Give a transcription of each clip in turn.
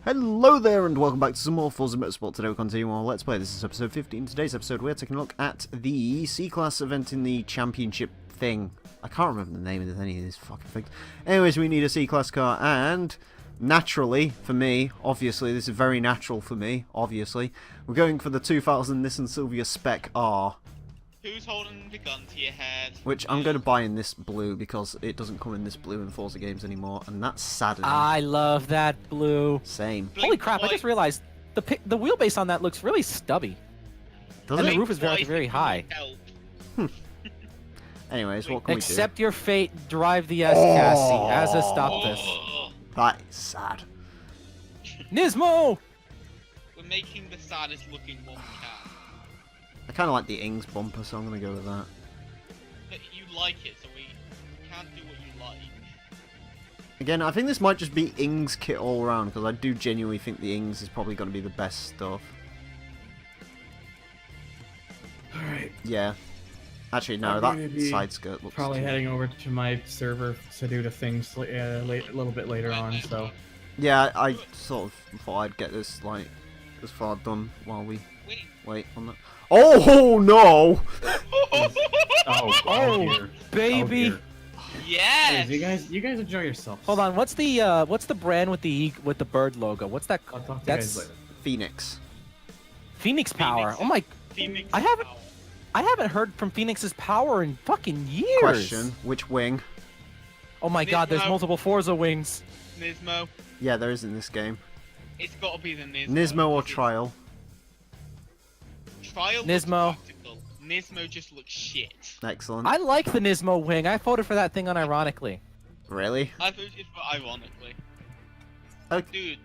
Hello there and welcome back to some more Forza Motorsport. Today we're continuing on Let's Play. This is episode 15. Today's episode we're taking a look at the C-Class event in the championship thing. I can't remember the name of any of these fucking things. Anyways, we need a C-Class car and naturally, for me, obviously, this is very natural for me, obviously, we're going for the 2000 Nissan Silvia Spec R. Who's holding the gun to your head? Which I'm going to buy in this blue because it doesn't come in this blue in Forza games anymore, and that's saddening. I love that blue. Same. Holy crap, I just realized the wheelbase on that looks really stubby. Does and it? the roof is very high. Anyways, what can we do? Accept your fate, drive the S chassis as a stop this. That is sad. Nismo! We're making the saddest looking one we can. I kind of like the Ings bumper, so I'm going to go with that. But you like it, so we can't do what you like. Again, I think this might just be Ings kit all around, because I do genuinely think the Ings is probably going to be the best stuff. Alright. Yeah. Actually, no, I'm that gonna be side skirt looks Probably too... heading over to my server to do the things a little bit later on, so... Yeah, I sort of thought I'd get this, like, as far done while we wait on that. Oh, no! Oh, dear. Baby! Oh, Yes! you guys enjoy yourselves. Hold on, what's the brand with the bird logo? What's that? I'll talk to you That's guys later. Phoenix. Phoenix Power. Phoenix. Oh my! Phoenix I haven't heard from Phoenix's Power in fucking years. Question, which wing? Oh my god, there's Nismo. multiple Forza wings. Nismo. Yeah, there is in this game. It's got to be the Nismo. Nismo or Trial? Trial Nismo. looks practical. Nismo just looks shit. Excellent. I like the Nismo wing. I voted for that thing unironically. Really? I thought it was ironically. Okay. Dude,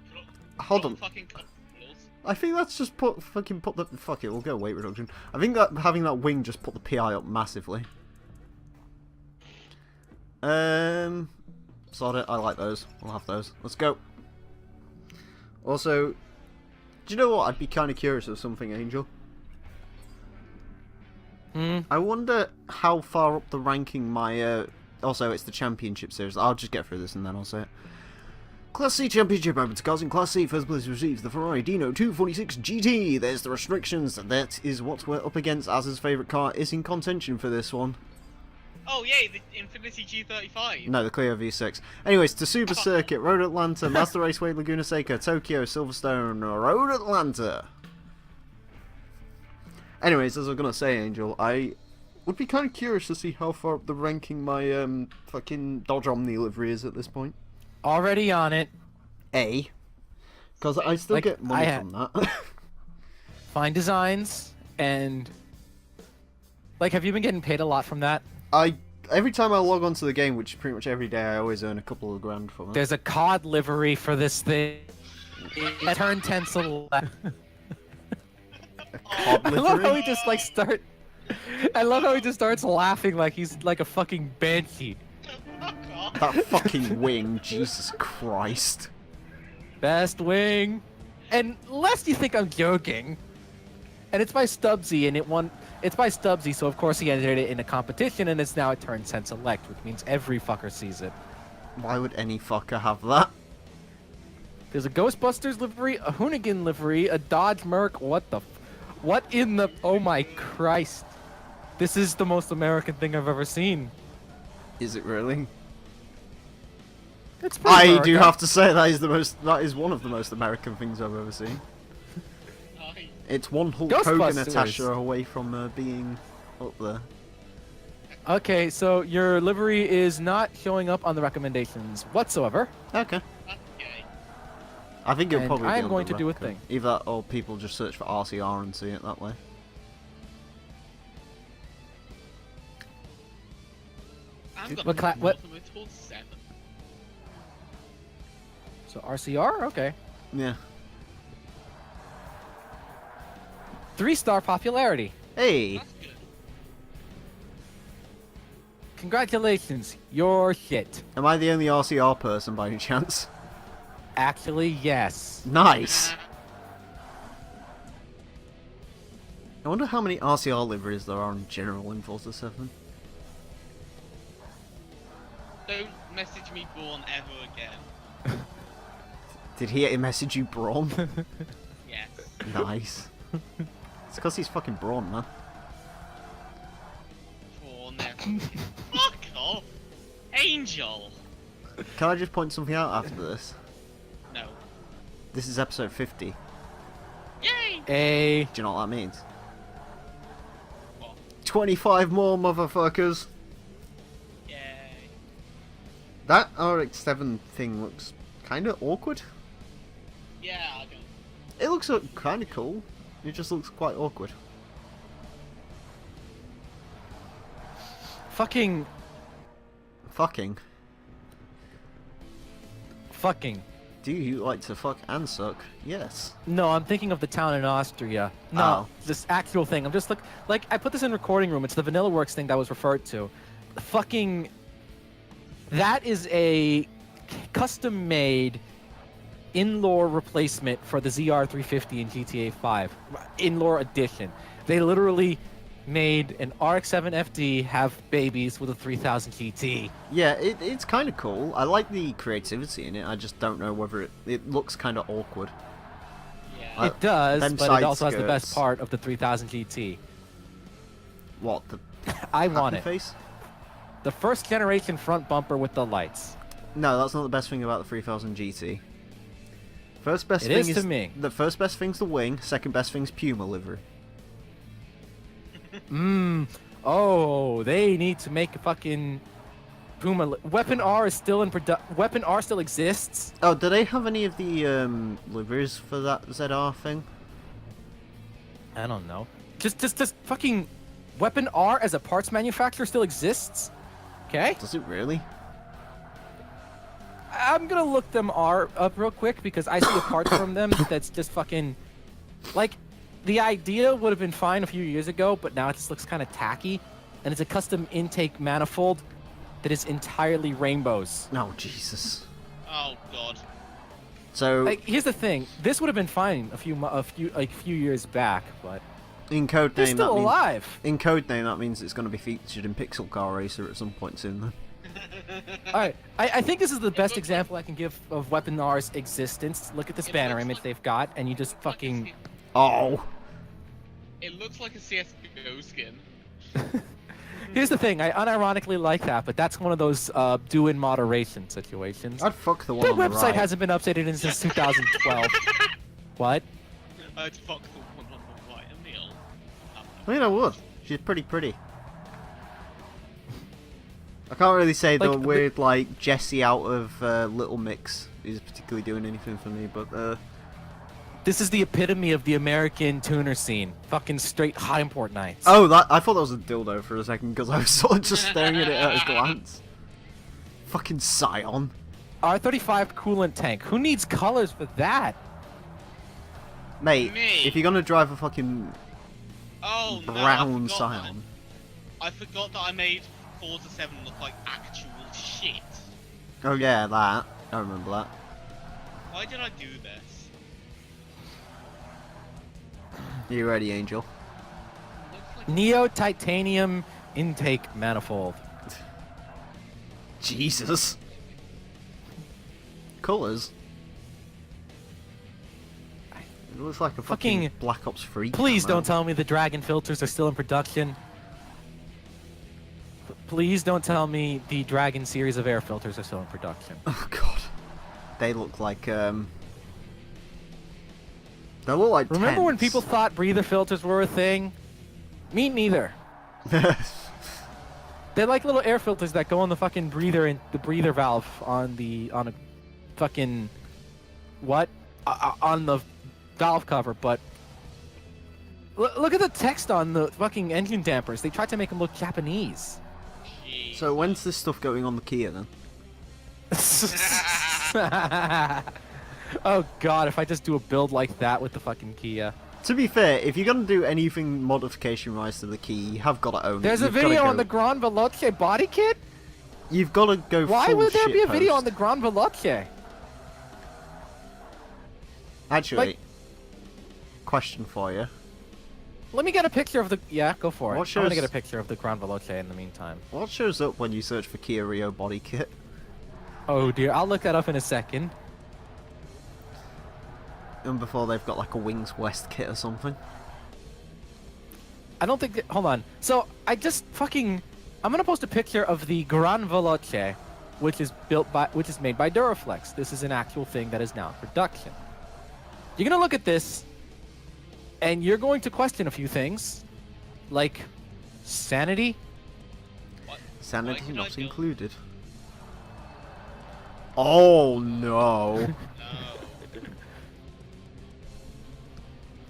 Hold on. fucking cut wheels. I think that's just put the... Fuck it, we'll go weight reduction. I think that having that wing just put the PI up massively. Sod it, I like those. We'll have those. Let's go. Also, do you know what? I'd be kind of curious of something, Angel. I wonder how far up the ranking my... Also, it's the Championship Series. I'll just get through this and then I'll say it. Class C Championship open to cars in Class C. First place receives the Ferrari Dino 246 GT. There's the restrictions. That is what we're up against. Az's favourite car is in contention for this one. Oh yay, the Infiniti G35. No, the Clio V6. Anyways, to Super Circuit, Road Atlanta, Mazda Raceway, Laguna Seca, Tokyo, Silverstone, Road Atlanta. Anyways, as I was going to say, Angel, I would be kind of curious to see how far up the ranking my fucking Dodge Omni livery is at this point. Already on it. A. Because I still Like, get money from that. Fine designs and like, have you been getting paid a lot from that? Every time I log onto the game, which is pretty much every day, I always earn a couple of grand from it. There's a COD livery for this thing. Turn 10 select. COD I love how livery? he just like start. I love how he just starts laughing like he's like a fucking banshee. That fucking wing, Jesus Christ. Best wing. And lest you think I'm joking, and it's by Stubbsy, and it won. It's by Stubbsy, so of course he entered it in a competition, and it's now a turn 10 select, which means every fucker sees it. Why would any fucker have that? There's a Ghostbusters livery, a Hoonigan livery, a Dodge Merc. What in the? Oh my Christ! This is the most American thing I've ever seen. Is it really? It's pretty I American. do have to say that is one of the most American things I've ever seen. Nice. It's one Hulk Hogan Ghostbusters. Natasha away from being up there. Okay, so your livery is not showing up on the recommendations whatsoever. Okay. That's gay. I think it'll And probably be I'm on going the to do a record. thing. Either that or people just search for RCR and see it that way. I'm gonna What cla- what- Multiple 7. So RCR, okay. Yeah. 3-star popularity. Hey! That's good. Congratulations, you're shit. Am I the only RCR person by any chance? Actually, yes. Nice! I wonder how many RCR liveries there are in general in Forza 7. Don't message me born ever again. Did he message you Braun? Yes. Nice. It's because he's fucking Braun, man. Prawn there. Fuck off! Angel! Can I just point something out after this? No. This is episode 50. Yay! A. Do you know what that means? What? 25 more, motherfuckers! Yay. That RX-7 thing looks kind of awkward. Yeah, I don't. It looks kind of cool. It just looks quite awkward. Fucking. Fucking. Do you like to fuck and suck? Yes. No, I'm thinking of the town in Austria. No, Oh. this actual thing. I'm just like I put this in recording room. It's the Vanilla Works thing that was referred to. Fucking. That is a custom-made in-lore replacement for the ZR350 in GTA 5. In-lore edition. They literally made an RX-7 FD have babies with a 3000 GT. Yeah, it's kind of cool. I like the creativity in it. I just don't know whether it looks kind of awkward. Yeah. It does, them but side it also has the best skirts. part of the 3000 GT. What, the I want happy it. face? The first generation front bumper with the lights. No, that's not the best thing about the 3000 GT. First best It thing is to me. The first best thing's the wing. Second best thing's Puma livery. Oh, they need to make a fucking Puma. Weapon R is still in production. Weapon R still exists. Oh, do they have any of the liveries for that ZR thing? I don't know. Just fucking Weapon R as a parts manufacturer still exists. Okay, Does it really? I'm gonna look them R up real quick because I see a part from them that's just fucking like. The idea would have been fine a few years ago, but now it just looks kind of tacky. And it's a custom intake manifold that is entirely rainbows. No, Jesus. Oh god. So, Like, here's the thing: this would have been fine a few years back, but in codename, they're still that means alive. in codename that means it's going to be featured in Pixel Car Racer at some point soon. Then. All right, I think this is the best example I can give of Weapon R's existence. Look at this It banner looks image like- they've got, and you just Looks like a fucking. C- Oh. It looks like a CSGO skin. Here's the thing: I unironically like that, but that's one of those do in moderation situations. I'd fuck the one The on the website right. hasn't been updated since 2012. What? I'd fuck the one on the right, Emile. I mean, I would. She's pretty. I can't really say the Like, weird, like, Jessie out of Little Mix is particularly doing anything for me, but, This is the epitome of the American tuner scene. Fucking straight high import nights. Oh, I thought that was a dildo for a second, because I was sort of just staring at it at a glance. Fucking Scion. R35 coolant tank. Who needs colors for that? Mate, Me. if you're gonna drive a fucking Oh no, brown I forgot Scion... I forgot that I made Forza 7 look like actual shit. Oh yeah, that. I remember that. Why did I do this? You ready, Angel? Looks like Neo titanium intake manifold. Jesus. Colours. It looks like a fucking Fucking- Black Ops 3 Please camo. don't tell me the Dragon filters are still in production. Please don't tell me the Dragon series of air filters are still in production. Oh god. They look like they look like Remember when tents. people thought breather filters were a thing? Me neither. They're like little air filters that go on the fucking breather and the breather valve on a fucking what on the valve cover. But look at the text on the fucking engine dampers. They tried to make them look Japanese. jeez. So when's this stuff going on the Kia then? Oh god, if I just do a build like that with the fucking Kia. To be fair, if you're gonna do anything modification-wise to the Kia, you have got to own it. There's a You've gotta video go- on the Grand Veloce body kit? You've got to go. Why full would there be a video shitpost. on the Grand Veloce? Actually, like- question for you. Let me get a picture of the... Yeah, go for it. What I'm gonna shows- get a picture of the Grand Veloce in the meantime. What shows up when you search for Kia Rio body kit? Oh dear, I'll look that up in a second. And before they've got like a Wings West kit or something. I don't think. Hold on. So I just fucking. I'm gonna post a picture of the Gran Veloce, which is made by Duraflex. This is an actual thing that is now in production. You're gonna look at this, and you're going to question a few things, like sanity. What? Sanity Why can not I build- included. Oh no. No.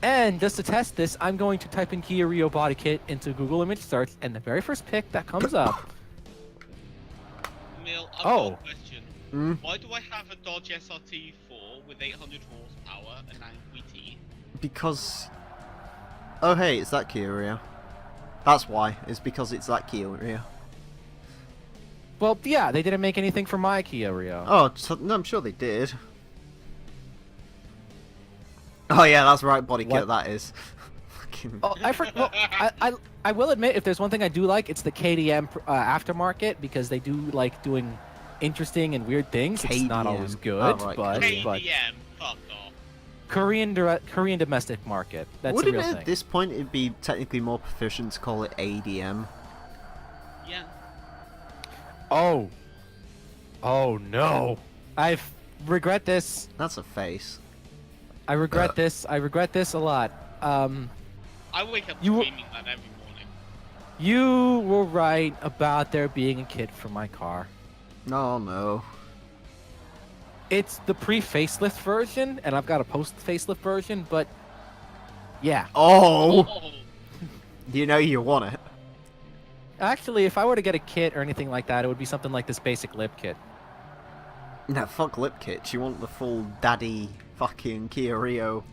And just to test this, I'm going to type in Kia Rio body kit into Google image search, and the very first pic that comes up. Emile, I've Oh. got a question. Mm. Why do I have a Dodge SRT4 with 800 horsepower and 9 VT? Because... Oh hey, it's that Kia Rio. That's why. It's because it's that Kia Rio. Well, yeah, they didn't make anything for my Kia Rio. Oh, so, no, I'm sure they did. Oh yeah, that's the right body kit What? that is. Fucking... Oh, I will admit, if there's one thing I do like, it's the KDM aftermarket, because they do like doing interesting and weird things. It's not always KDM. good, Oh, right, but KDM, fuck off. Korean domestic market. That's Wouldn't a real it thing. at this point it'd be technically more proficient to call it ADM? Yeah. Oh no! I regret this. That's a face. I regret this. I regret this a lot. I wake up You- screaming that every morning. You were right about there being a kit for my car. No, no. It's the pre-facelift version, and I've got a post-facelift version, but yeah. Oh! Oh, You know you want it. Actually, if I were to get a kit or anything like that, it would be something like this basic lip kit. No, fuck lip kits. You want the full daddy fucking Kia Rio.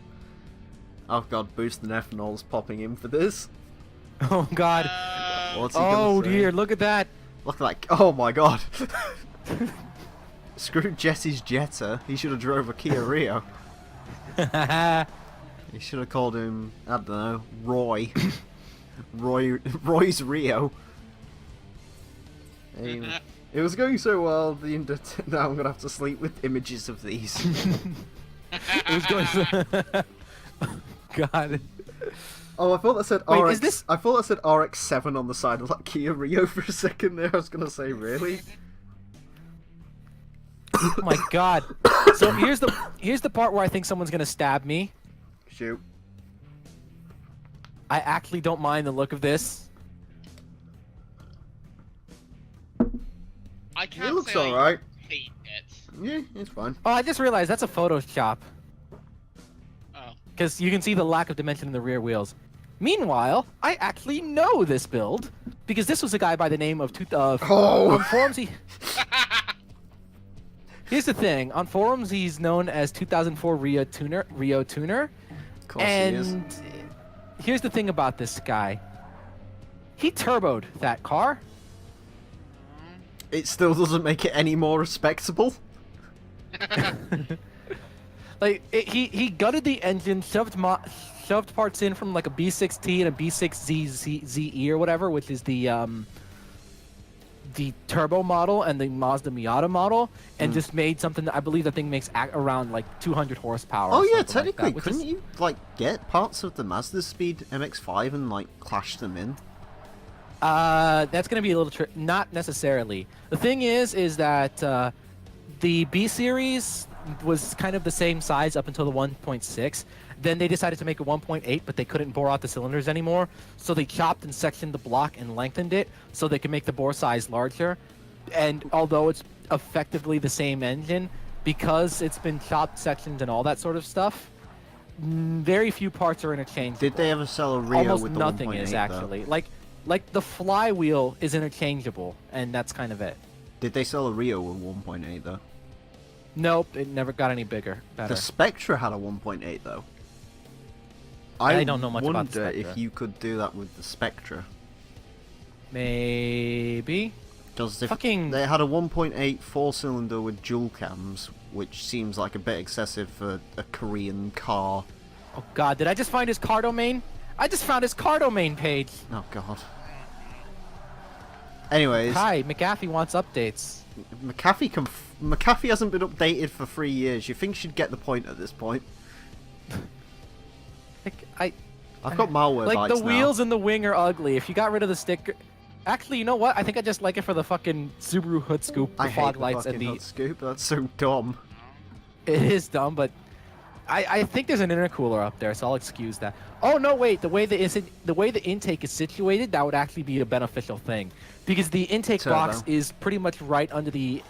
Oh god, boosting ethanol's popping in for this. Oh god. What's he gonna Oh say? dear, look at that. Look at that. Oh my god. Screw Jesse's Jetta. He should have drove a Kia Rio. He should have called him, I don't know, Roy. Roy's Rio. Anyway, it was going so well, now I'm gonna have to sleep with images of these. It was going so... God. Oh, I thought that said Wait, RX. is this- I thought that said RX-7 on the side of that Kia Rio for a second there. I was gonna say, really? Oh my god. So here's the part where I think someone's gonna stab me. Shoot. I actually don't mind the look of this. I can't It looks say alright. I hate it. Yeah, it's fine. Oh, I just realized that's a Photoshop. Oh. Because you can see the lack of dimension in the rear wheels. Meanwhile, I actually know this build because this was a guy by the name of Oh. on forums. Here's the thing: on forums, he's known as 2004 Rio Tuner. Of course he is. And here's the thing about this guy: he turboed that car. It still doesn't make it any more respectable. Like he gutted the engine, shoved parts in from like a B6T and a B6ZE or whatever, which is the turbo model and the Mazda Miata model, and just made something that I believe that thing makes around like 200 horsepower. Oh or yeah, something like technically, that, which couldn't is- you like get parts of the Mazda Speed MX-5 and like clash them in? That's gonna be a little not necessarily. The thing is that the B series was kind of the same size up until the 1.6. Then they decided to make a 1.8, but they couldn't bore out the cylinders anymore, so they chopped and sectioned the block and lengthened it so they could make the bore size larger. And although it's effectively the same engine, because it's been chopped, sectioned, and all that sort of stuff, very few parts are interchangeable. Did they ever sell a Rio Almost with the nothing 1.8 is though? actually like the flywheel is interchangeable, and that's kind of it. Did they sell a Rio with 1.8 though? Nope, it never got any better. The Spectra had a 1.8 though. I don't know much wonder about the if Spectra. you could do that with the Spectra. Maybe. Because Fucking- they had a 1.8 4-cylinder with dual cams, which seems like a bit excessive for a Korean car. Oh god, did I just find his car domain? I just found his car domain page. Oh god. Anyways, Hi, McAfee wants updates. McAfee hasn't been updated for 3 years. You think she'd get the point at this point? I've got malware like bikes the wheels and the wing are ugly. If you got rid of the sticker, actually, you know what? I think I just like it for the fucking Subaru hood scoop, the I hate fog the lights, fucking and the. hot scoop. That's so dumb. It is dumb, but I think there's an intercooler up there, so I'll excuse that. Oh no, wait! The way the intake is situated, that would actually be a beneficial thing, because the intake box Turbo. is pretty much right under the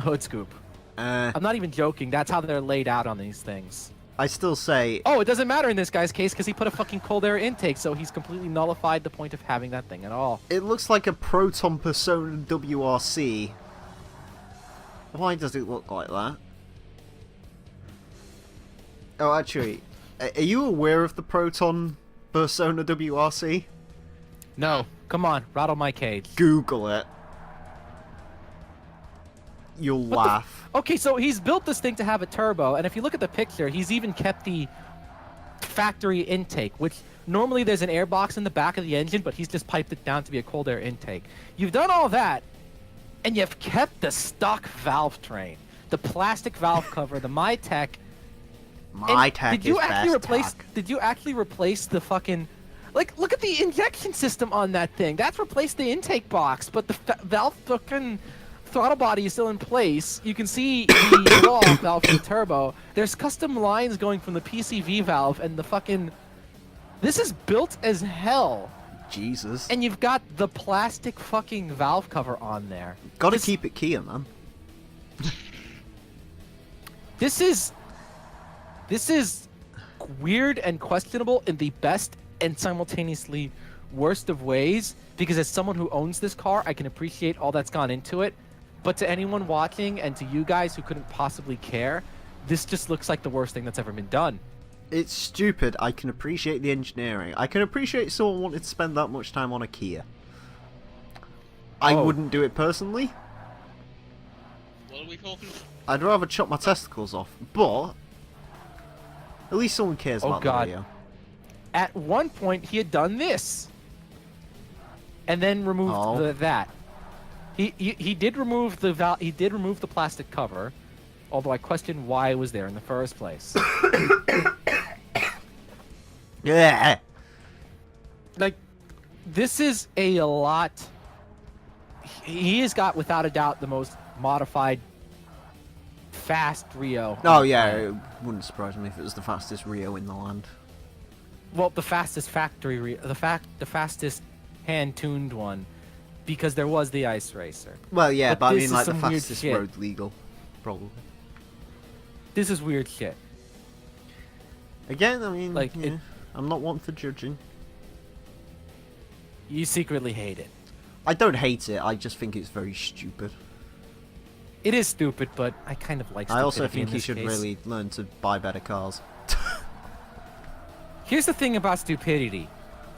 hood scoop. I'm not even joking. That's how they're laid out on these things. I still say Oh, it doesn't matter in this guy's case because he put a fucking cold air intake, so he's completely nullified the point of having that thing at all. it looks like a Proton Persona WRC. Why does it look like that? Oh, actually, are you aware of the Proton Persona WRC? No, come on, rattle my cage. Google it. You'll What the laugh. Okay, so he's built this thing to have a turbo, and if you look at the picture, he's even kept the factory intake, which normally there's an air box in the back of the engine, but he's just piped it down to be a cold air intake. You've done all that, and you've kept the stock valve train, the plastic valve cover, the MyTech. My And tech did you is actually best replace? tech. Did you actually replace the fucking? Like, look at the injection system on that thing. That's replaced the intake box, but the valve fucking throttle body is still in place. You can see the exhaust valve for the turbo. There's custom lines going from the PCV valve and the fucking. This is built as hell, Jesus. and you've got the plastic fucking valve cover on there. Gotta This- keep it Kia, man. This is weird and questionable in the best and simultaneously worst of ways, because as someone who owns this car, I can appreciate all that's gone into it. But to anyone watching and to you guys who couldn't possibly care, this just looks like the worst thing that's ever been done. It's stupid. I can appreciate the engineering. I can appreciate someone wanting to spend that much time on a Kia. I Oh. wouldn't do it personally. What are we talking about? I'd rather chop my testicles off, but at least someone cares Oh, about God. the video. At one point, he had done this, and then removed Oh. that. He did remove the he did remove the plastic cover, although I question why it was there in the first place. Yeah. Like, this is a lot. He has got, without a doubt, the most modified, fast Rio. Oh yeah, it wouldn't surprise me if it was the fastest Rio in the land. Well, the fastest factory Rio, the fastest hand-tuned one, because there was the Ice Racer. Well, yeah, But but I this mean is like the some weird fastest shit. road legal, probably. This is weird shit. Again, I mean, Like, yeah, it- I'm not one for judging. You secretly hate it. I don't hate it. I just think it's very stupid. It is stupid, but I kind of like. I also stupidity in think he this should case. really learn to buy better cars. Here's the thing about stupidity.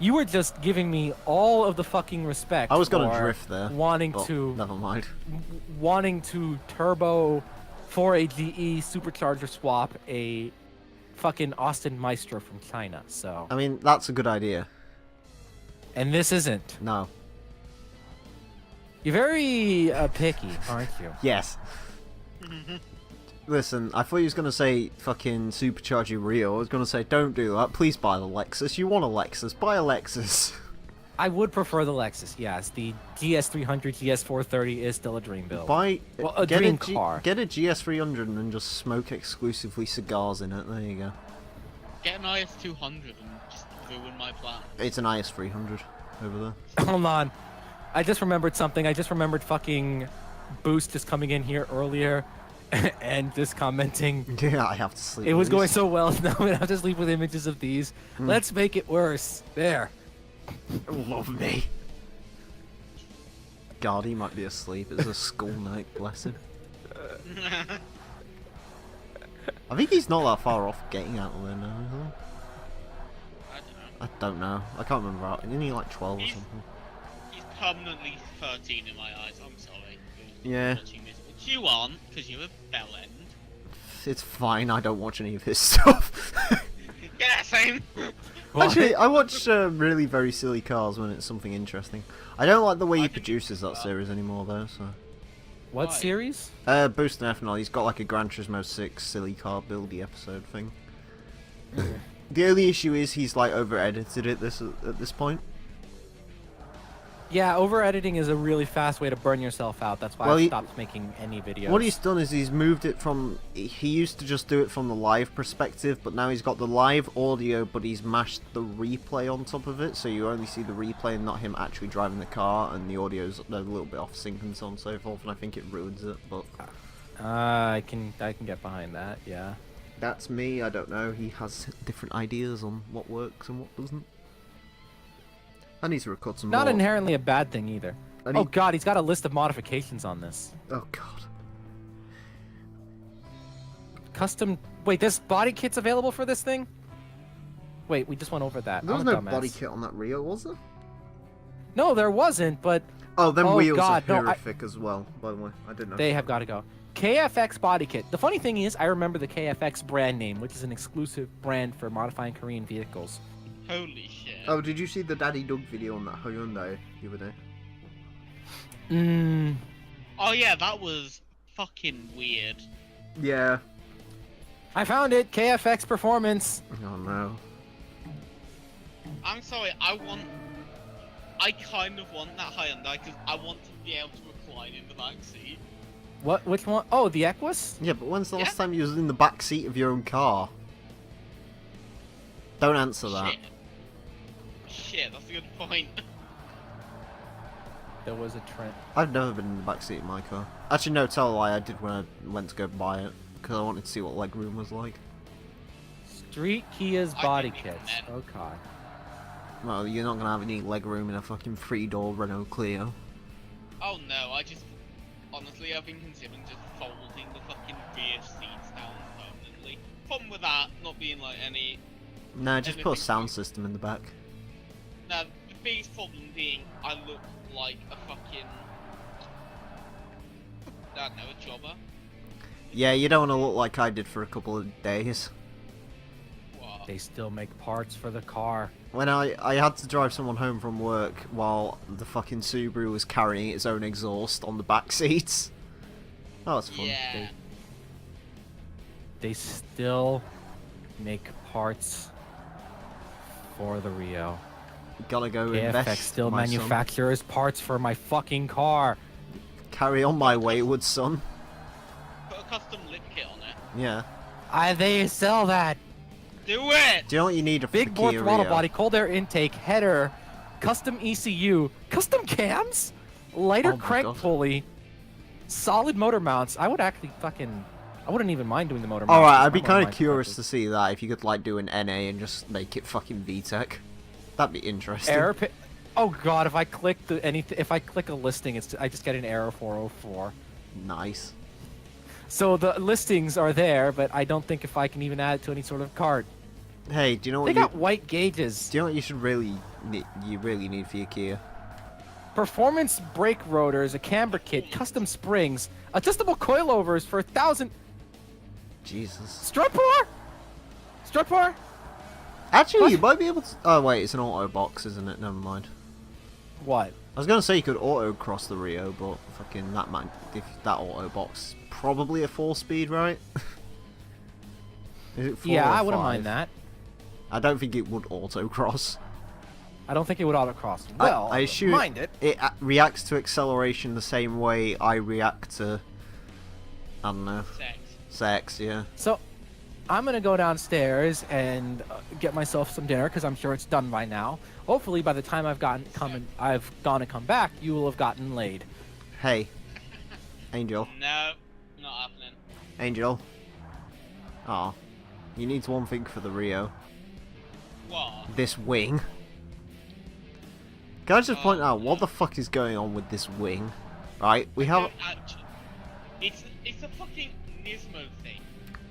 You were just giving me all of the fucking respect. I was gonna for drift there. Wanting but to never mind. wanting to turbo for a GE supercharger swap a fucking Austin Maestro from China. So, I mean, that's a good idea. and this isn't. No. You're very picky, aren't you? Yes. Listen, I thought he was going to say fucking supercharge your Rio. I was going to say, don't do that. Please buy the Lexus. You want a Lexus. Buy a Lexus. I would prefer the Lexus. Yes, the GS300, GS430 is still a dream build. Buy Well, a get dream G- car. Get a GS300 and just smoke exclusively cigars in it. There you go. Get an IS200 and just ruin my plan. It's an IS300 over there. Hold on. I just remembered something. I just remembered fucking Boost just coming in here earlier and just commenting. Yeah, I have to sleep. It with was going these. so well. Now I have to sleep with images of these. Let's make it worse. There. Love me. God, he might be asleep. It's a school night, bless him. I think he's not that far off getting out of there now, is he? I don't know. I don't know. I can't remember. Isn't he like 12 or He's- something? He's permanently 13 in my eyes. I'm sorry. for Yeah. Watching this. But you aren't, because you're a bellend. It's fine. I don't watch any of his stuff. Yeah, same. Actually, I watch really very silly cars when it's something interesting. I don't like the way I he think produces that it's series anymore, though. So, What Why? Boost and Ethanol. He's got like a Gran Turismo 6 silly car buildy episode thing. The only issue is he's like over-edited it at this point. Yeah, over editing is a really fast way to burn yourself out. That's why Well, I stopped making any videos. What he's done is he's moved it from... He used to just do it from the live perspective, but now he's got the live audio, but he's mashed the replay on top of it, so you only see the replay and not him actually driving the car, and the audio's a little bit off sync and so on and so forth, and I think it ruins it, but... I can get behind that, yeah. That's me, I don't know. He has different ideas on what works and what doesn't. I need to record some Not more. inherently a bad thing either. Oh god, he's got a list of modifications on this. Oh god. Custom... Wait, there's body kits available for this thing? Wait, we just went over that. There was I'm a no dumbass. body kit on that Rio, was there? No, there wasn't, but... Oh, them wheels god, are no, horrific as well, by the way. I didn't know. They have got to go. KFX body kit. The funny thing is, I remember the KFX brand name, which is an exclusive brand for modifying Korean vehicles. Holy shit. Oh, did you see the Daddy Doug video on that Hyundai the other day? Oh yeah, that was fucking weird. Yeah. I found it. KFX Performance. Oh no. I'm sorry, I kind of want that Hyundai because I want to be able to recline in the back seat. What? Which one? Oh, the Equus? Yeah, but when's the Yeah. last time you was in the back seat of your own car? Don't answer that. Shit, that's a good point. There was a trend. I've never been in the back seat of my car. Actually, no, tell a lie, I did when I went to go buy it. Because I wanted to see what legroom was like. Street Kia's I body didn't kits. even know. Oh god. Well, you're not going to have any legroom in a fucking 3-door Renault Clio. Oh no, honestly, I've been considering just folding the fucking rear seats down permanently. Problem with that not being like any... Nah, just put a anything sound system in the back. Now, the biggest problem being I look like a fucking... I don't know, a jobber. Yeah, you don't want to look like I did for a couple of days. What? They still make parts for the car. When I had to drive someone home from work while the fucking Subaru was carrying its own exhaust on the back seats. That was fun. Yeah. They still make parts for the Rio. Gotta go KFX invest, still my son. manufactures parts for my fucking car. Carry on, my wayward son. Put a custom lip kit on it. Yeah. They sell that. Do it! Do you know what you need for Big the bore Kia throttle Rio? body, cold air intake, header, custom ECU, custom cams, lighter Oh my crank God. pulley, solid motor mounts. I would actually I wouldn't even mind doing the motor mounts. Alright, because I'd be my motor kind of mounts are curious actually- to see that if you could like do an NA and just make it fucking VTEC. That'd be interesting. Error oh god, if I click if I click a listing, I just get an error 404. Nice. So the listings are there, but I don't think if I can even add it to any sort of cart. Hey, do you know They what you got white gauges. do you know what you should really need for your Kia? Performance brake rotors, a camber kit, custom springs, adjustable coilovers for 1,000. Jesus. Strut bar? Strut bar? Actually, What? you might be able to. Oh wait, it's an auto box, isn't it? Never mind. What? I was gonna say you could auto cross the Rio, but fucking that man, if that auto box, probably a 4-speed, right? Is it 4 Yeah, or I wouldn't 5? mind that. I don't think it would auto cross. I don't think it would autocross. Well, I assume mind it. It reacts to acceleration the same way I react to, I don't know, Sex. sex. Yeah. So, I'm gonna go downstairs and get myself some dinner because I'm sure it's done by now. Hopefully, by the time I've gone and come back, you will have gotten laid. Hey, Angel. No, not happening. Angel. Oh, you need one thing for the Rio. What? This wing. Can I just point out what the fuck is going on with this wing? Right, we have. No, actually, it's a fucking Nismo thing.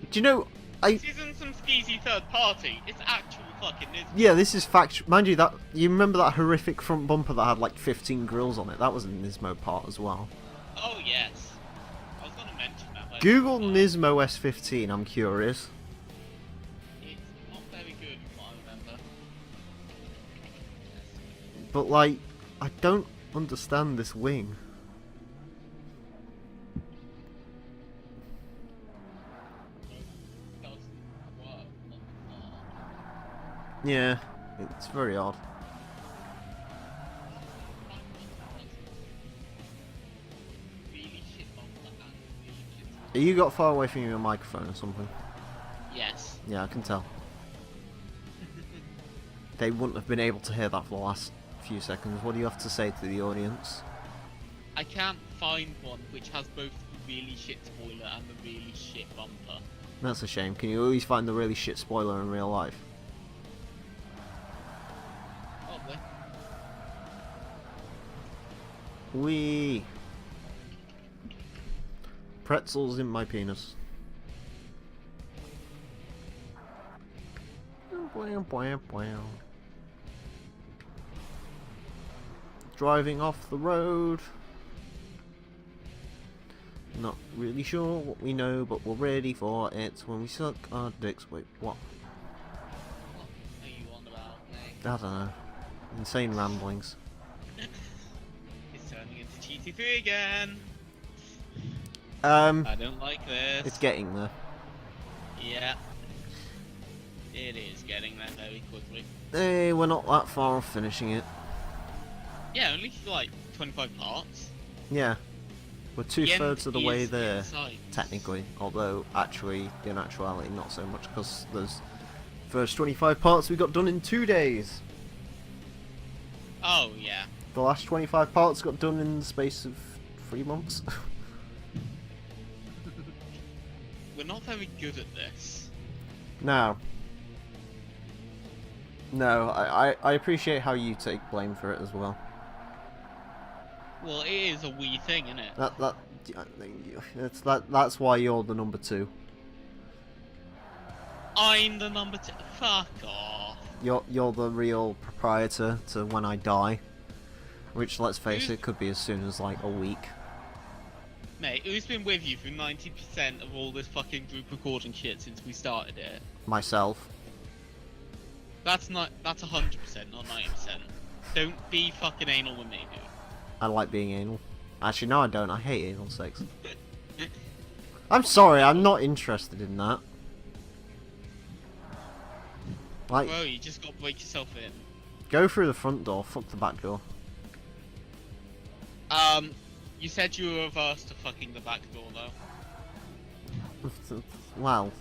Do you know? This isn't some skeezy third party. It's actual fucking Nismo. Yeah, this is fact. Mind you, that you remember that horrific front bumper that had like 15 grills on it? That was a Nismo part as well. Oh yes. I was gonna mention that. But Google Nismo S15. I'm curious. It's not very good, from what I remember. But like, I don't understand this wing. Doesn't work. What the fuck? Yeah, it's very odd. Really shit bumper and really shit. You got far away from your microphone or something? Yes. Yeah, I can tell. They wouldn't have been able to hear that for the last few seconds. What do you have to say to the audience? I can't find one which has both the really shit spoiler and the really shit bumper. That's a shame. Can you always find the really shit spoiler in real life? Probably. Wee. Pretzels in my penis. Driving off the road. Not really sure what we know, but we're ready for it when we suck our dicks. Wait, what? What are you on about, mate? I don't know. Insane ramblings. It's turning into GT3 again. I I don't like this. It's getting there. Yeah. It is getting there very quickly. Hey, we're not that far off finishing it. Yeah, only like 25 parts. Yeah. We're two-thirds of the way is there, inside. technically. Although, actually, in actuality, not so much, because those first 25 parts we got done in 2 days. Oh, yeah. The last 25 parts got done in the space of 3 months. We're not very good at this. No. No, I appreciate how you take blame for it as well. Well, it is a wee thing, isn't it? That's why you're the number 2. I'm the number 2. Fuck off. You're the real proprietor to when I die. Which, let's face it, could be as soon as like a week. Mate, who's been with you through 90% of all this fucking group recording shit since we started it? Myself. That's 100%, not 90%. Don't be fucking anal with me, dude. I like being anal. Actually, no, I don't. I hate anal sex. I'm sorry, I'm not interested in that. Like, Bro, you just gotta break yourself in. go through the front door, fuck the back door. You said you were averse to fucking the back door, though. Well,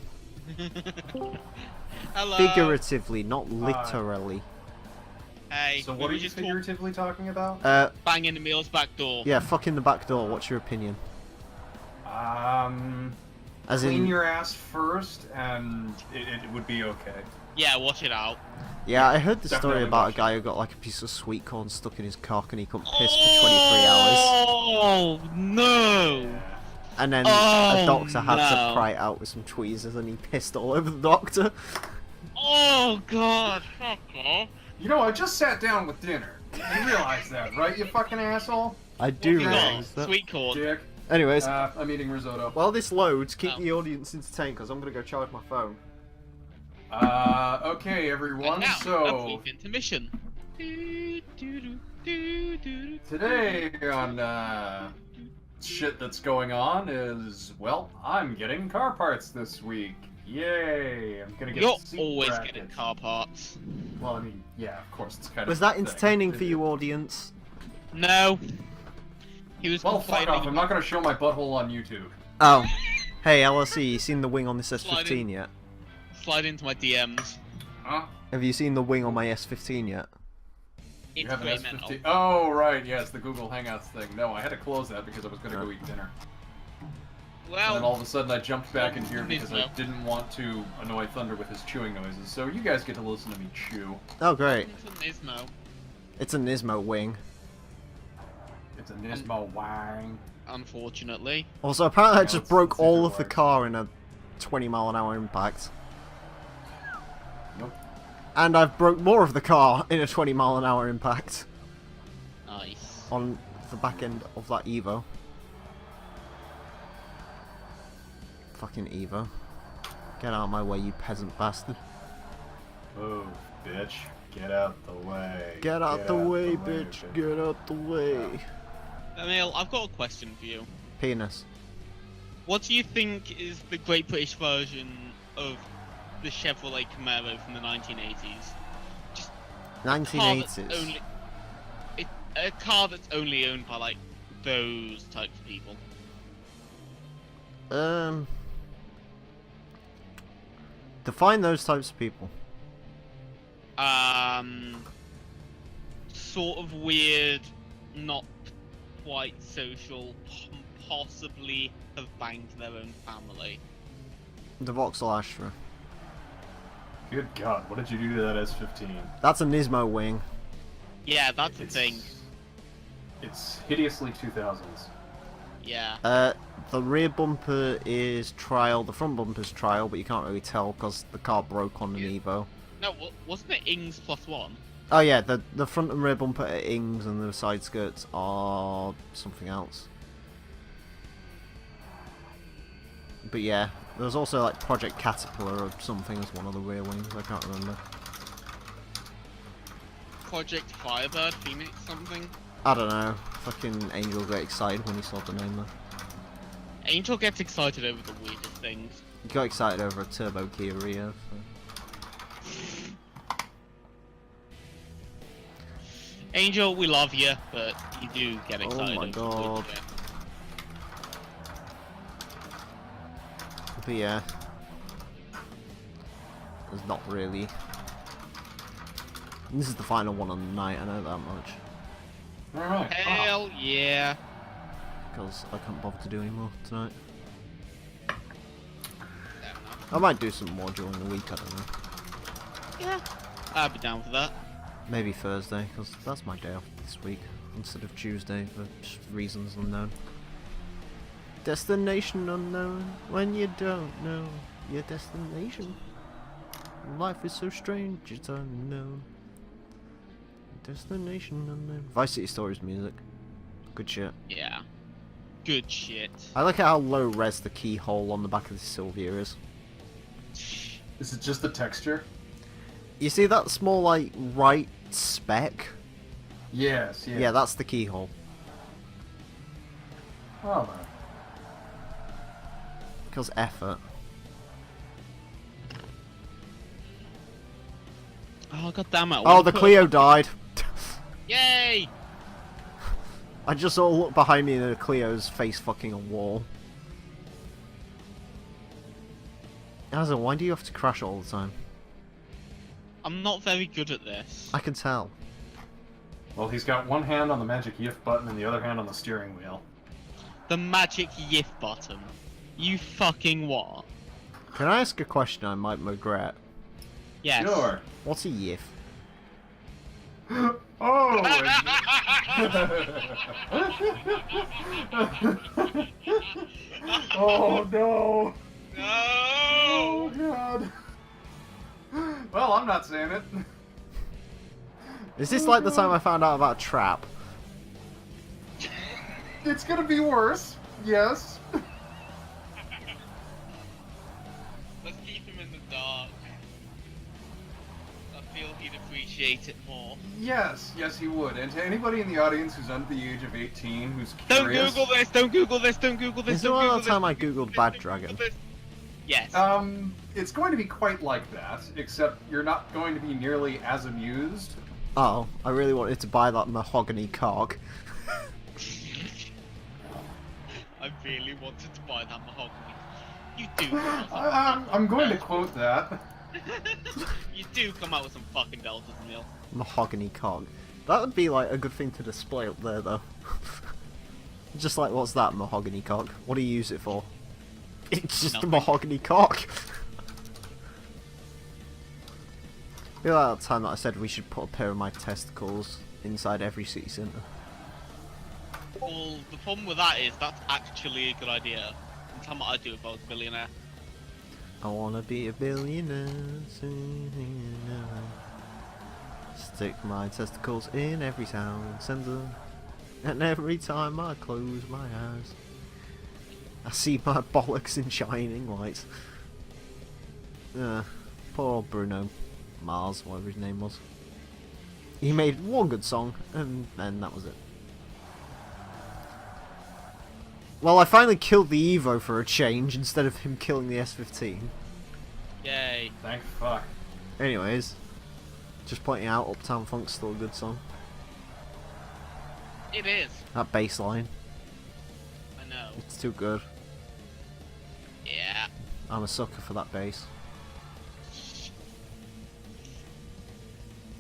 Hello. figuratively, not literally. Hey, So we what are were you just figuratively talking about? banging Emile's back door. Yeah, fucking the back door. What's your opinion? As Clean in, your ass first, and it would be okay. Yeah, watch it out. yeah, I heard the story Definitely about a watch guy who got like a piece of sweet corn stuck in his cock and he couldn't piss for 23 hours. Oh no! And then Oh, a doctor had to no. pry it out with some tweezers and he pissed all over the doctor. Oh god! Fuck off! You know, I just sat down with dinner. You realize that, right, you fucking asshole? I What do have you got? realise that. Sweet corn. Dick. Anyways, I'm eating risotto. while this loads, keep Oh. the audience entertained because I'm going to go charge my phone. Okay, everyone, And now, a so brief intermission. Do, do, do, do, do, today on shit that's going on is, well, I'm getting car parts this week. Yay! I'm gonna get You're a seat always bracket. getting car parts. Well, I mean, yeah, of course, it's kind Was of that the thing. entertaining for you, audience? No. He was Well, fuck complaining. off. I'm not gonna show my butthole on YouTube. Oh. Hey, LSE, you seen the wing on this S15 Sliding. yet? Slide into my DMs. Huh? Have you seen the wing on my S15 yet? You It's have an great S15? mental. Oh, right, yes, the Google Hangouts thing. No, I had to close that because I was gonna go eat dinner. And then all Well, of a sudden I jumped back in here Nismo. because I didn't want to annoy Thunder with his chewing noises. So you guys get to listen to me chew. Oh, great. it's an Ismo. It's a Nismo wing. It's a Nismo wang. Unfortunately. Also, apparently I Yeah, just it's broke all super of the wide. car in a 20-mile-an-hour impact. Nope. And I've broke more of the car in a 20-mile-an-hour impact Nice. on the back end of that Evo. Fucking Evo. Get out of my way, you peasant bastard. Oh, bitch. Get out the way. Get out the way, bitch. Get out the way. Emile, I've got a question for you. Penis. What do you think is the Great British version of the Chevrolet Camaro from the 1980s? 1980s. A car that's only owned by like those types of people. Define those types of people. Sort of weird, not quite social, possibly have banged their own family. The Vauxhall Astra. Good God, what did you do to that S15? That's a Nismo wing. Yeah, that's the thing. It's hideously 2000s. Yeah. The rear bumper is trial, the front bumper's trial, but you can't really tell because the car broke on an Evo. No, wasn't it Ings +1? Oh yeah, the front and rear bumper are Ings and the side skirts are something else. But yeah, there's also like Project Caterpillar or something as one of the rear wings, I can't remember. Project Firebird, Phoenix something? I don't know, fucking Angel got excited when he saw the name there. Angel gets excited over the weirdest things. He got excited over a Turbo Kia Rio. So. Angel, we love you, but you do get excited. Oh my god. But yeah. There's not really. This is the final one on the night, I know that much. Alright. Hell yeah. Because I can't bother to do any more tonight. Fair enough. I might do some more during the week, I don't know. Yeah. I'd be down for that. Maybe Thursday, because that's my day off this week, instead of Tuesday, for just reasons unknown. Destination unknown, when you don't know your destination. Life is so strange, it's unknown. Destination unknown. Vice City Stories music. Good shit. Yeah. Good shit. I like how low res the keyhole on the back of the Silvia is. Is it just the texture? You see that small, like, right speck? Yes, yeah. Yeah, that's the keyhole. Oh, man. Because effort. Oh god damn it. Oh, the Clio died. Yay! I just saw a look behind me and the Clio's face fucking a wall. Azza, why do you have to crash all the time? I'm not very good at this. I can tell. Well, he's got one hand on the magic YIF button and the other hand on the steering wheel. The magic YIF button. You fucking what? Can I ask a question I might regret? Yes. Sure. What's a YIF? Oh! Oh no! No! Oh god! Well, I'm not saying it. Is this like the time I found out about Trap? It's gonna be worse. Yes. Let's keep him in the dark. I feel he'd appreciate it more. Yes, yes, he would. And to anybody in the audience who's under the age of 18, who's Don't curious, Google this! Don't Google this! Don't Google this! Is there Don't one Google other time I this! googled Don't Bad Google Dragon? this. Yes. it's going to be quite like that, except you're not going to be nearly as amused. Oh, I really wanted to buy that mahogany cock. I really wanted to buy that mahogany. You do. Come out with some I'm going to fucking quote that. deltas. You do come out with some fucking deltas, Emile. Mahogany cock. That would be like a good thing to display up there though. Just like, what's that mahogany cock? What do you use it for? It's just Nothing. a mahogany cock. I feel like that time that I said we should put a pair of my testicles inside every city centre. Well, the problem with that is that's actually a good idea. That's what I'd do if I was a billionaire. I wanna be a billionaire. Stick my testicles in every town centre. And every time I close my eyes, I see my bollocks in shining lights. Poor Bruno Mars, whatever his name was. He made one good song, and then that was it. Well, I finally killed the Evo for a change, instead of him killing the S15. Yay. Thank fuck. Anyways, Just pointing out, Uptown Funk's still a good song. It is. That bass line, I know. it's too good. Yeah. I'm a sucker for that bass.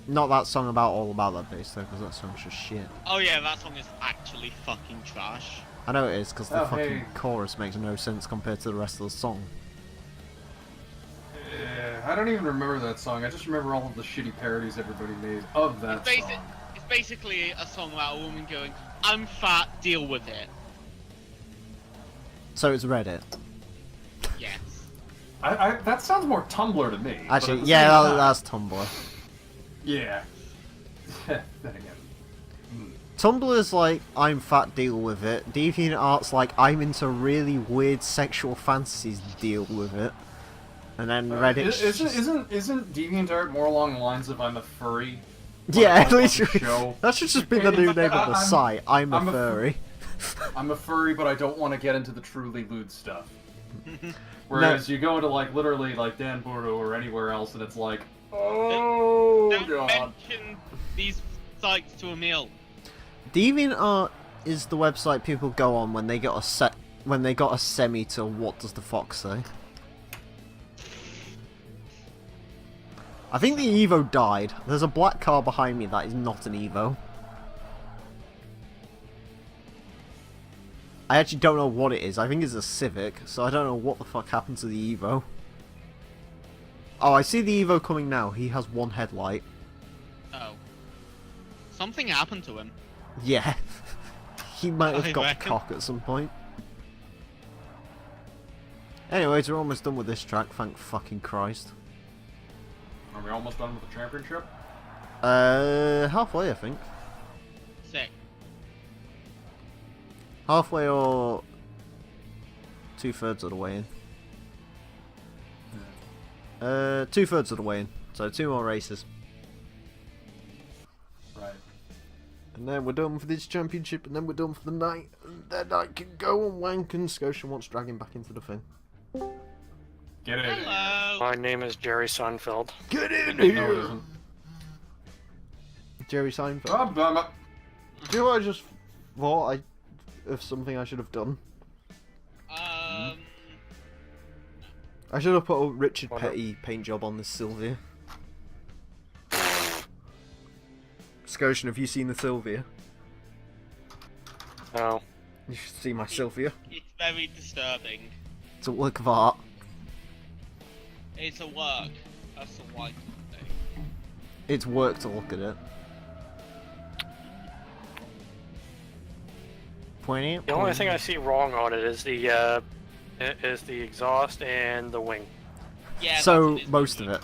Not that song all about that bass though, because that song's just shit. Oh yeah, that song is actually fucking trash. I know it is, because the Oh, fucking hey. chorus makes no sense compared to the rest of the song. Yeah, I don't even remember that song. I just remember all of the shitty parodies everybody made of that song. It's basically a song about a woman going, "I'm fat, deal with it." So it's Reddit. Yes. That sounds more Tumblr to me. but Actually, at the yeah, same time- that's Tumblr. Yeah. Then again. Tumblr's like, I'm fat, deal with it. DeviantArt's like, I'm into really weird sexual fantasies, deal with it. And then Reddit's just... Isn't DeviantArt more along the lines of I'm a furry? Yeah, Like, at least on the show? that should just be the new name of the site. I'm a I'm a furry. I'm a furry, but I don't want to get into the truly lewd stuff. Whereas you go into like literally like Dan Burdo or anywhere else, and it's like, oh Don't god. mention these sites to Emile. DeviantArt is the website people go on when they got a semi to what does the fox say. I think the Evo died. There's a black car behind me that is not an Evo. I actually don't know what it is. I think it's a Civic, so I don't know what the fuck happened to the Evo. Oh, I see the Evo coming now. He has one headlight. Oh. Something happened to him. Yeah. He might have I got the reckon. cock at some point. Anyways, we're almost done with this track, thank fucking Christ. Are we almost done with the championship? Halfway, I think. Sick. Halfway or 2/3 of the way in. 2/3 of the way in. So 2 more races. Right. And then we're done for this championship, and then we're done for the night. And then I can go and wank, and Scotia wants dragging back into the thing. Get in. Hello. My name is Jerry Seinfeld. Get in No, it here! isn't. Jerry Seinfeld. Oh, Do you know what I just thought of something I should have done? I should have put a Richard What Petty paint job on this Silvia. Scotian, have you seen the Silvia? No. You should see my Silvia. It's very disturbing. It's a work of art. It's a work. That's the white thing. It's work to look at it. Pointy. The only thing I see wrong on it is the exhaust and the wing. Yeah. So that's most of it.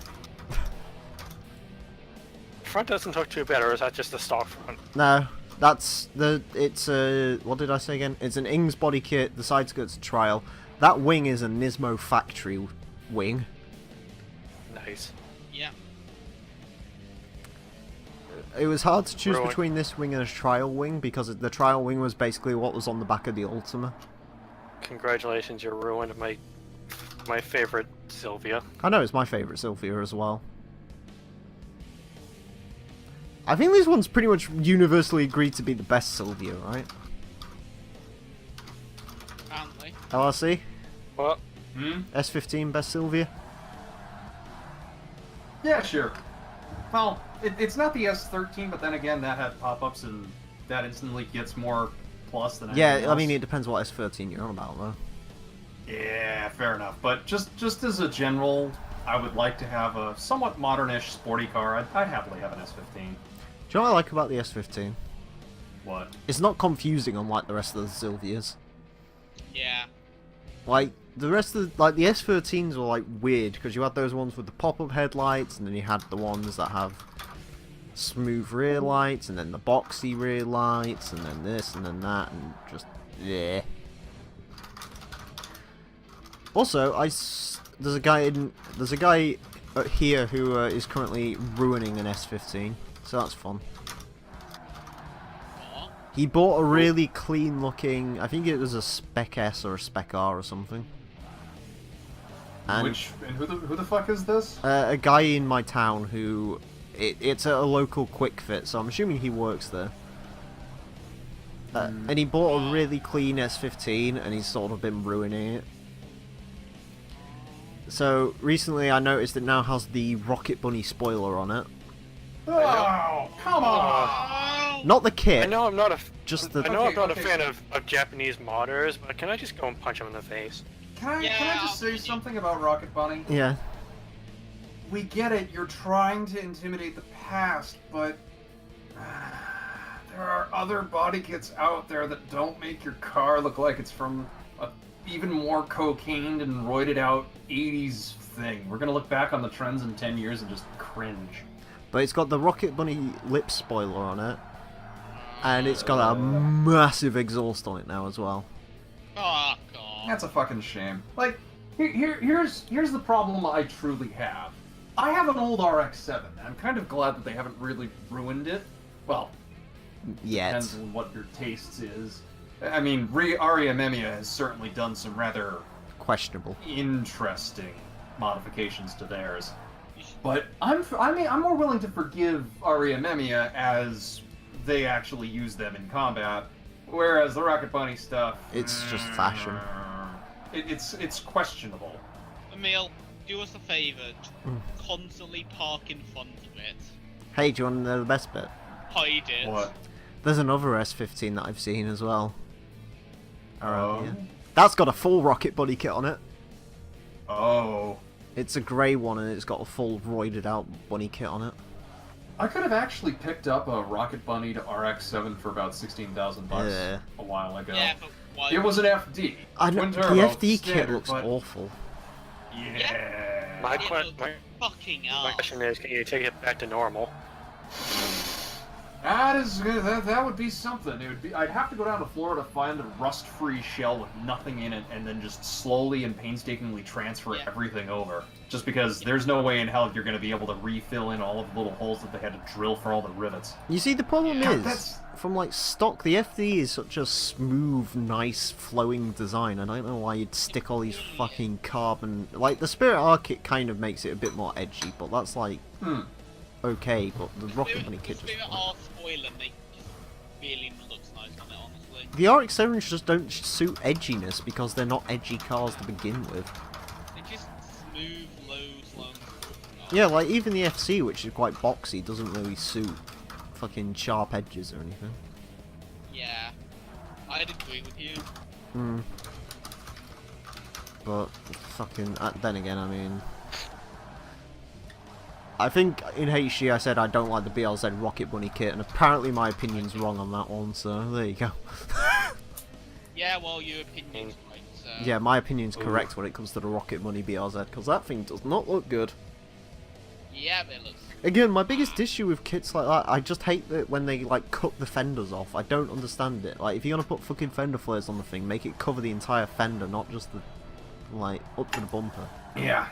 Front doesn't look too bad, or is that just the stock front? No, that's it's a, what did I say again? It's an Ings body kit, the side skirt's a trial. That wing is a Nismo factory wing. Nice. Yeah. It was hard to choose Really? between this wing and a trial wing, because the trial wing was basically what was on the back of the Ultima. Congratulations, you ruined my favorite Silvia. I know, it's my favourite Silvia as well. I think this one's pretty much universally agreed to be the best Silvia, right? Apparently. LRC? Well, S15 best Silvia? Yeah, sure. Well, it's not the S13, but then again, that had pop-ups, and that instantly gets more plus than anything Yeah, I else. mean, it depends what S13 you're on about, though. Yeah, fair enough. But just as a general, I would like to have a somewhat modern-ish sporty car. I'd happily have an S15. Do you know what I like about the S15? What? It's not confusing unlike the rest of the Silvias. Yeah. Like, the rest of the, like, the S13s were, like, weird, because you had those ones with the pop-up headlights, and then you had the ones that have smooth rear lights, and then the boxy rear lights, and then this, and then that, and just, yeah. Also, there's a guy here who is currently ruining an S15, so that's fun. What? He bought a really clean-looking, I think it was a Spec S or a Spec R or something. And And who the fuck is this? a guy in my town who It's at a local quick fit, so I'm assuming he works there. And he bought a really clean S15, and he's sort of been ruining it. So recently I noticed it now has the Rocket Bunny spoiler on it. Oh, come on! Not the kit. I know I'm not a Just the. I know I'm not Okay. a fan of Japanese modders, but can I just go and punch him in the face? Can I Yeah, just say something about Rocket Bunny? Yeah. We get it, you're trying to intimidate the past, but there are other body kits out there that don't make your car look like it's from a even more cocained and roided out 80s thing. We're gonna look back on the trends in 10 years and just cringe. But it's got the Rocket Bunny lip spoiler on it, and it's got a massive exhaust on it now as well. Oh god. That's a fucking shame. Like, here's the problem I truly have. I have an old RX-7, and I'm kind of glad that they haven't really ruined it. Well, Yet. depends on what your tastes is. I mean, Aria Memia has certainly done some rather Questionable. interesting modifications to theirs. But I'm more willing to forgive Aria Memia as they actually use them in combat, whereas the Rocket Bunny stuff, It's just fashion. It's questionable. Emile, do us a favour. Constantly park in front of it. Hey, do you want to know the best bit? Hide it. What? There's another S15 that I've seen as well. Oh. Yeah. That's got a full Rocket Bunny kit on it. Oh. It's a grey one and it's got a full roided out bunny kit on it. I could have actually picked up a Rocket Bunny to RX-7 for about $16,000 Yeah. a while ago. Yeah, but why? It was an FD. I know, Twin the turbo, FD kit standard, looks but- awful. Yeah. My, It que- looks my, fucking my ass. question is, can you take it back to normal? That would be something. It would be. I'd have to go down to Florida, find a rust-free shell with nothing in it, and then just slowly and painstakingly transfer Yeah. everything over. Just because there's no way in hell you're going to be able to refill in all of the little holes that they had to drill for all the rivets. You see, the problem Yeah, is, that's- from like stock, the FD is such a smooth, nice, flowing design. I don't know why you'd stick all these fucking carbon. Like, the Spirit R kit kind of makes it a bit more edgy, but that's like okay. But the Rocket Bunny kit just. Spirit R spoiler make just really looks nice on it, honestly. The RX-7s just don't suit edginess because they're not edgy cars to begin with. They're just smooth, low, slow. Yeah, like even the FC, which is quite boxy, doesn't really suit fucking sharp edges or anything. Yeah, I'd agree with you. But fucking then again, I mean, I think in HG I said I don't like the BLZ Rocket Bunny kit, and apparently my opinion's wrong on that one. So there you go. Yeah, well, your opinion's right. So. Yeah, my opinion's correct when it comes to the Rocket Bunny BLZ, because that thing does not look good. Yeah, but it looks. Again, my biggest issue with kits like that, I just hate that when they like cut the fenders off. I don't understand it. Like, if you're gonna put fucking fender flares on the thing, make it cover the entire fender, not just the like up to the bumper. Yeah.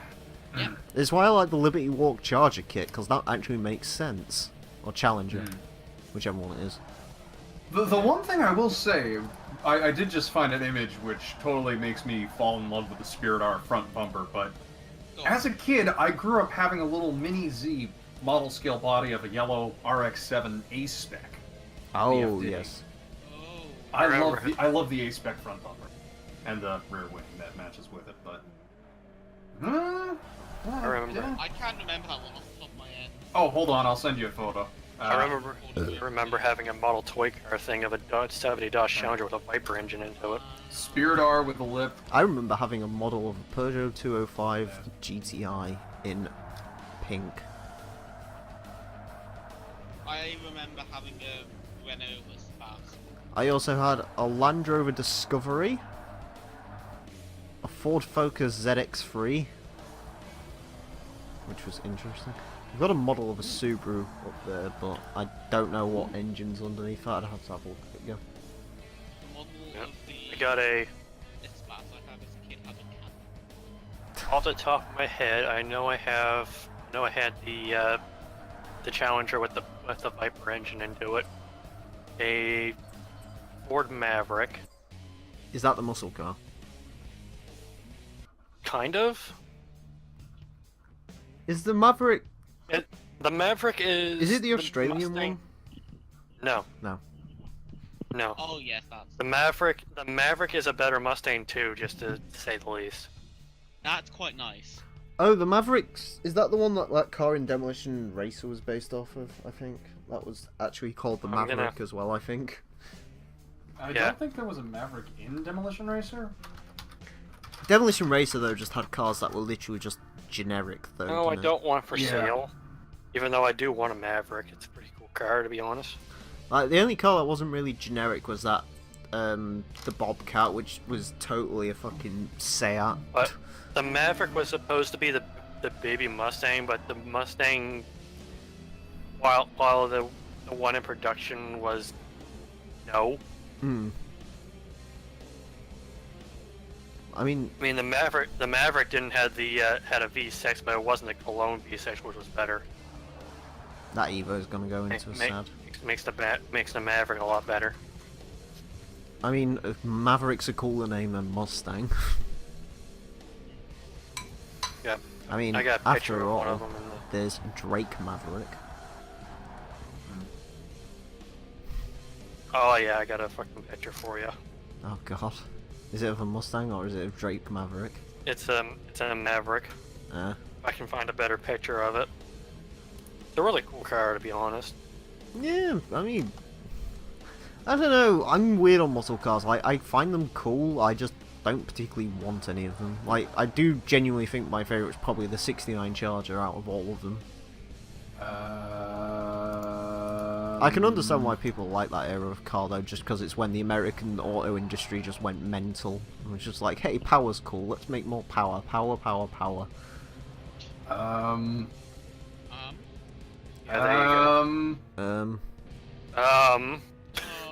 Yeah. It's why I like the Liberty Walk Charger kit, because that actually makes sense. Or Challenger, whichever one it is. The one thing I will say, I did just find an image which totally makes me fall in love with the Spirit R front bumper, but Go. as a kid, I grew up having a little mini Z model scale body of a yellow RX-7 A-Spec. Oh, FD. yes. Oh. I love the A-Spec front bumper. And the rear wing that matches with it, but... I remember. I can't remember that one off the top of my head. Oh, hold on, I'll send you a photo. I remember having a model toy car thing of a Dodge 70 Dodge Challenger with a Viper engine into it. Spirit R with a lip. I remember having a model of a Peugeot 205 GTI in pink. I remember having a Renault Espace. I also had a Land Rover Discovery, a Ford Focus ZX3, which was interesting. I've got a model of a Subaru up there, but I don't know what engine's underneath that. I'd have to have a look at it. Yeah. The model Yep. of the I got a, Espace I had as a kid had a cat. off the top of my head, I know I had the Challenger with the Viper engine into it. A Ford Maverick, Is that the muscle car? kind of. Is the Maverick... The Maverick is. Is it the Australian Mustang. one? No. No. No. Oh yes, that's The Maverick is a better Mustang too, just to say the least. that's quite nice. Oh, the Mavericks. Is that the one that car in Demolition Racer was based off of? I think that was actually called the I'm Maverick gonna- as well. I think. I Yeah. don't think there was a Maverick in Demolition Racer. Demolition Racer though just had cars that were literally just generic though. No, I didn't it? don't want for Yeah. sale. Even though I do want a Maverick, it's a pretty cool car to be honest. Like the only car that wasn't really generic was that the Bobcat, which was totally a fucking Seat. But the Maverick was supposed to be the baby Mustang, but the Mustang, while the one in production was no. Hmm. I mean, The Maverick didn't have the had a V6, but it wasn't a Cologne V6, which was better. that Evo is gonna go into a sad. Makes the Maverick a lot better. I mean, Maverick's a cooler name than Mustang. Yeah. I mean, I got a picture after of one all, of them in the... there's Drake Maverick. Oh yeah, I got a fucking picture for you. Oh god. Is it of a Mustang or is it of Drake Maverick? It's a Maverick. If I can find a better picture of it. It's a really cool car, to be honest. Yeah, I mean, I don't know. I'm weird on muscle cars. Like, I find them cool. I just don't particularly want any of them. Like, I do genuinely think my favorite is probably the '69 Charger out of all of them. I can understand why people like that era of car though, just because it's when the American auto industry just went mental. It was just like, hey, power's cool. Let's make more power. Power, power, power. Yeah, there you go.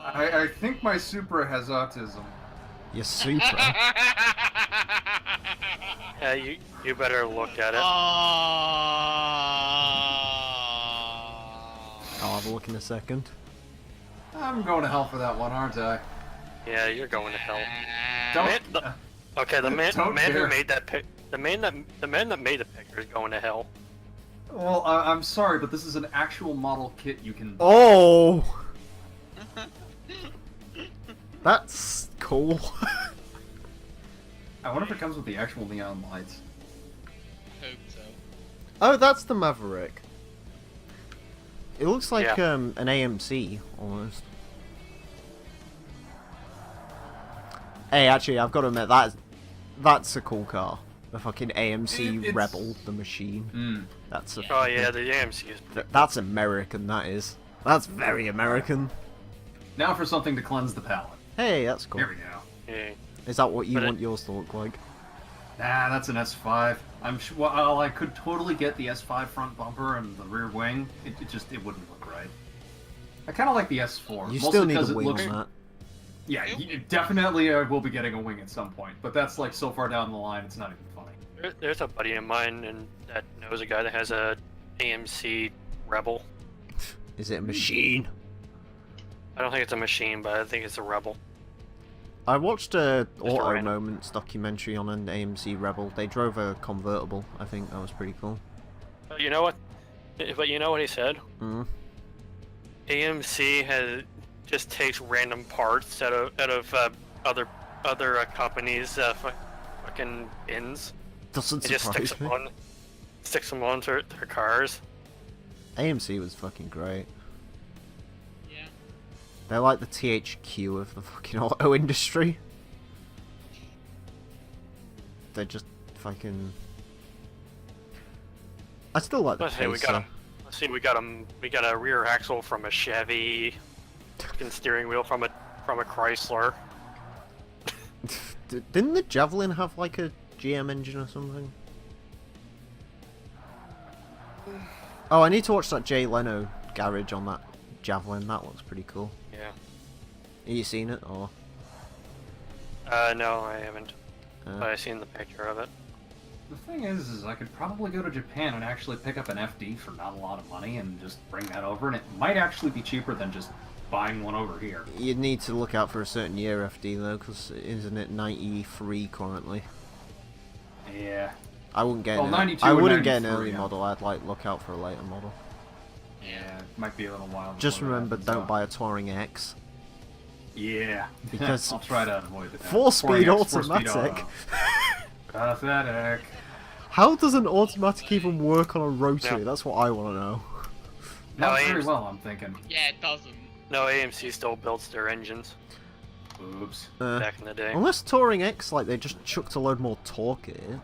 I think my Supra has autism. You're super. Yeah, you better look at it. I'll have a look in a second. I'm going to hell for that one, aren't I? Yeah, you're going to hell. Don't. Okay, the man Don't who care. made that the man that made the picture is going to hell. Well, I'm sorry, but this is an actual model kit you can. Oh! That's cool. I wonder if it comes with the actual neon lights. Hope so. Oh, that's the Maverick. It looks like Yeah. an AMC almost. Hey, actually, I've got to admit that's a cool car. The fucking AMC It's- Rebel, the machine. Mm. That's a. Oh yeah, the AMC is. That's American. That is. That's very American. Now for something to cleanse the palate. Hey, that's cool. Here we go. Yeah. Is that what you But want yours to look like? Nah, that's an S5. Well, I could totally get the S5 front bumper and the rear wing. It wouldn't look right. I kind of like the S4. You mostly still need because a it wing looks. on that. Yeah, definitely I will be getting a wing at some point, but that's like so far down the line, it's not even funny. There's a buddy of mine that knows a guy that has a AMC Rebel. Is it a machine? I don't think it's a machine, but I think it's a Rebel. I watched a Auto random. Moments documentary on an AMC Rebel. They drove a convertible. I think that was pretty cool. But you know what? But you know what he said? Mm. AMC just takes random parts out of other companies' fucking bins. Doesn't It just surprise me. sticks them onto their cars. AMC was fucking great. Yeah. They're like the THQ of the fucking auto industry. They're just fucking. I still like the Let's see, we got Pacer. we got a rear axle from a Chevy, fucking steering wheel from a Chrysler. Didn't the Javelin have like a GM engine or something? Oh, I need to watch that Jay Leno garage on that Javelin. That looks pretty cool. Yeah. Have you seen it or? No, I haven't. Uh, But I've seen the picture of it. The thing is I could probably go to Japan and actually pick up an FD for not a lot of money and just bring that over, and it might actually be cheaper than just buying one over here. You'd need to look out for a certain year FD though, because isn't it 93 currently? Yeah. I wouldn't get. Well, an, 92 I or wouldn't get an 93, early yeah. model. I'd like look out for a later model. might be a little while. Just before that remember, happens, don't so- buy a Touring X. Yeah, Because I'll try to avoid that. 4-speed 4X, automatic. Pathetic. How does an automatic even work on a rotary? Yeah. That's what I want to know. Not No, very AMC well, I'm thinking. Yeah, it doesn't. No, AMC still builds their engines Oops. back in the day. Unless Touring X, like, they just chucked a load more torque in it.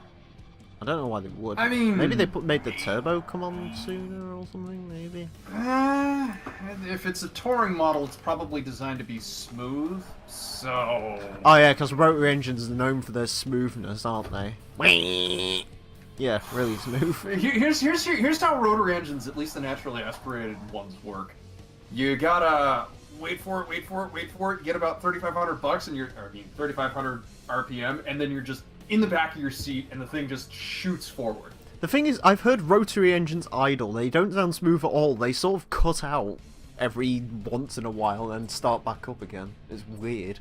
I don't know why they would. I mean, maybe they made the turbo come on sooner or something, maybe? If it's a touring model, it's probably designed to be smooth, so... Oh yeah, because rotary engines are known for their smoothness, aren't they? Yeah, really smooth. Here's how rotary engines, at least the naturally aspirated ones, work. You gotta wait for it, get about $3,500 and 3,500 RPM, and then you're just in the back of your seat, and the thing just shoots forward. The thing is, I've heard rotary engines idle. They don't sound smooth at all. They sort of cut out every once in a while and start back up again. It's weird.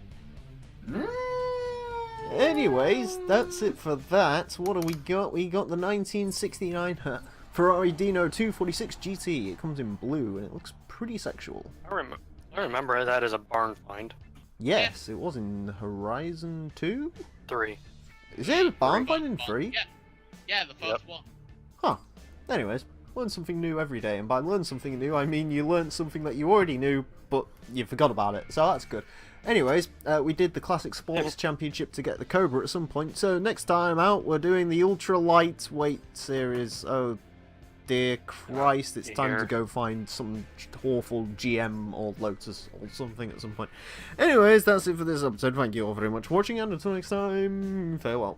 Anyways, that's it for that. What do we got? We got the 1969 Ferrari Dino 246 GT. It comes in blue and it looks pretty sexual. I remember that as a barn find. Yes, it was in Horizon 2? 3. Is it a barn First find in one. 3? Yeah, the first one. Huh. Anyways, learn something new every day, and by learn something new, I mean you learned something that you already knew, but you forgot about it, so that's good. Anyways, we did the Classic Sports Championship to get the Cobra at some point, so next time out we're doing the Ultra Lightweight Series. Oh dear Christ, it's time to go find some awful GM or Lotus or something at some point. Anyways, that's it for this episode. Thank you all very much for watching, and until next time, farewell.